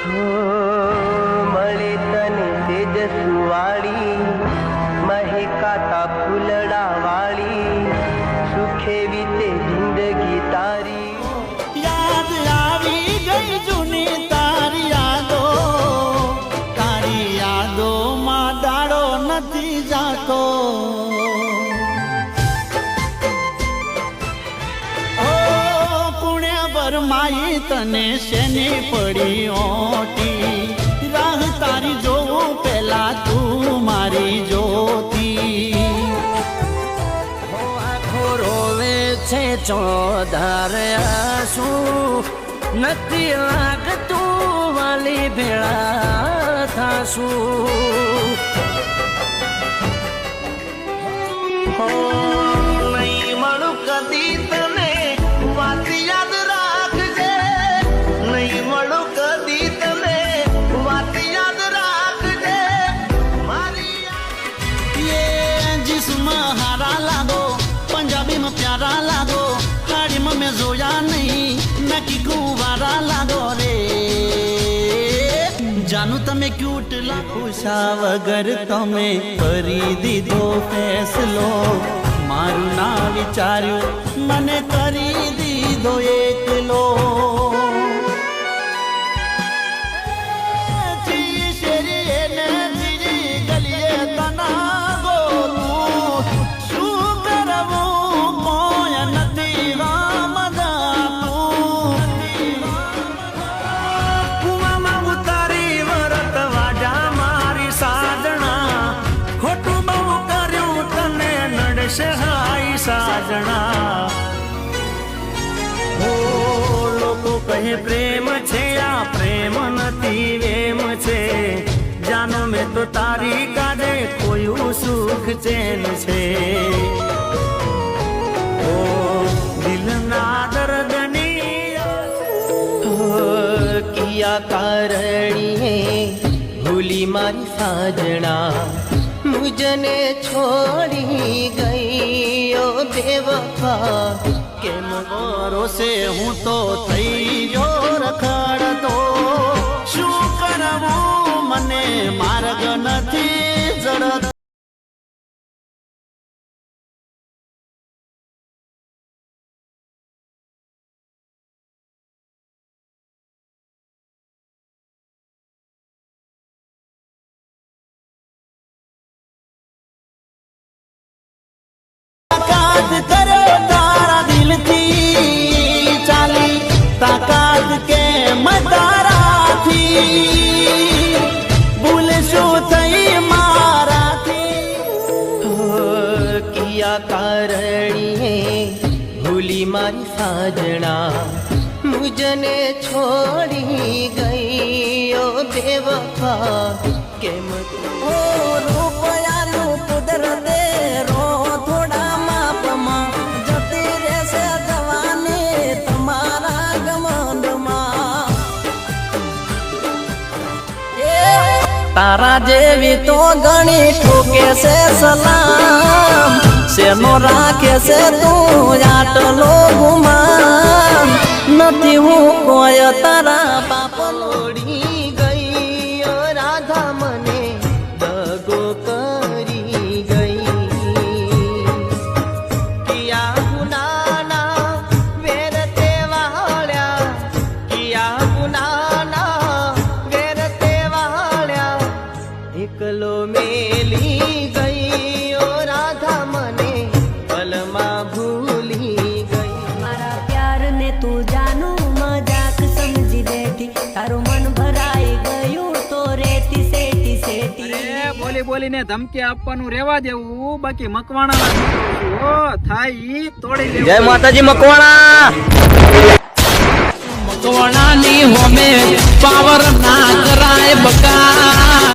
मळे तने तेजस्वाळी महकाता फुलड़ा वाली सुखे वीते जिंदगी तारी याद आवी गई जूनी तारी यादो मां दाड़ो नथी जातो माई तने शेनी पड़ी ओटी राह तारी जो पेला तू मारी जोती आँखो रोवे छे चौधार आंसू नथी लागतू वाली भेळा थासू नहीं मळू कदी तने वात याद રાખજે नहीं मळू कदी तने वात याद રાખજે मारी ये जिस्म हारा लागो पंजाबी में प्यारा लागो हाड़ी में मैं जोया नहीं नकी गुवारा लागो रे जानू तमे क्यूट लाखुशा वगर तमे करी दीधो फैसलो मारू ना विचार्यू मने करी दीधो एकलो सहाय साजना हो लोको कहे प्रेम छे आ प्रेम नथी वेम छे जानो में तो तारी काजे कोई सुख चैन छे ओ दिल ना दर्दनी किया कारणी भूली मारी साजना मुझने छोड़ी गई ओ बेवफा केम भरोसे हूँ तो थईयो रखड़तो शू करवू मने मार्ग नथी जड़त करो तारा दिल थी चाली ताकात के मदारा थी भूल शू थई मारा थी किया कारणी भूली मारी साजना मुझने छोड़ी गई ओ बेवफा के ओ रुपया नु कुदरते रो थोड़ा माप मां जती रेसे जवानी तुम्हारा गमंड मां तारा जेवी तो गणी ठोके से सलाम से नो राखे से तू आटलो गुमान नथी हूँ कोय तारा बाप लोड़ी गई ओ राधा मने दगो करी गई किया गुनाना वेरते वाळ्या किया गुनाना वेरते वाळ्या एकलो मेली गई ओ राधा मने पलमा भूली गई मारा प्यार ने तू जानू मजाक समझी देती तारो मन भराई गयो तो रेती सेटी सेटी બોલી બોલીને ધમકી આપવાનું રેવા દેવું બાકી મકવાણા ઓ થાય ઈ તોડી લેવું जय माताजी मकवाणा मकवाना नी होमे पावर ना कराए बका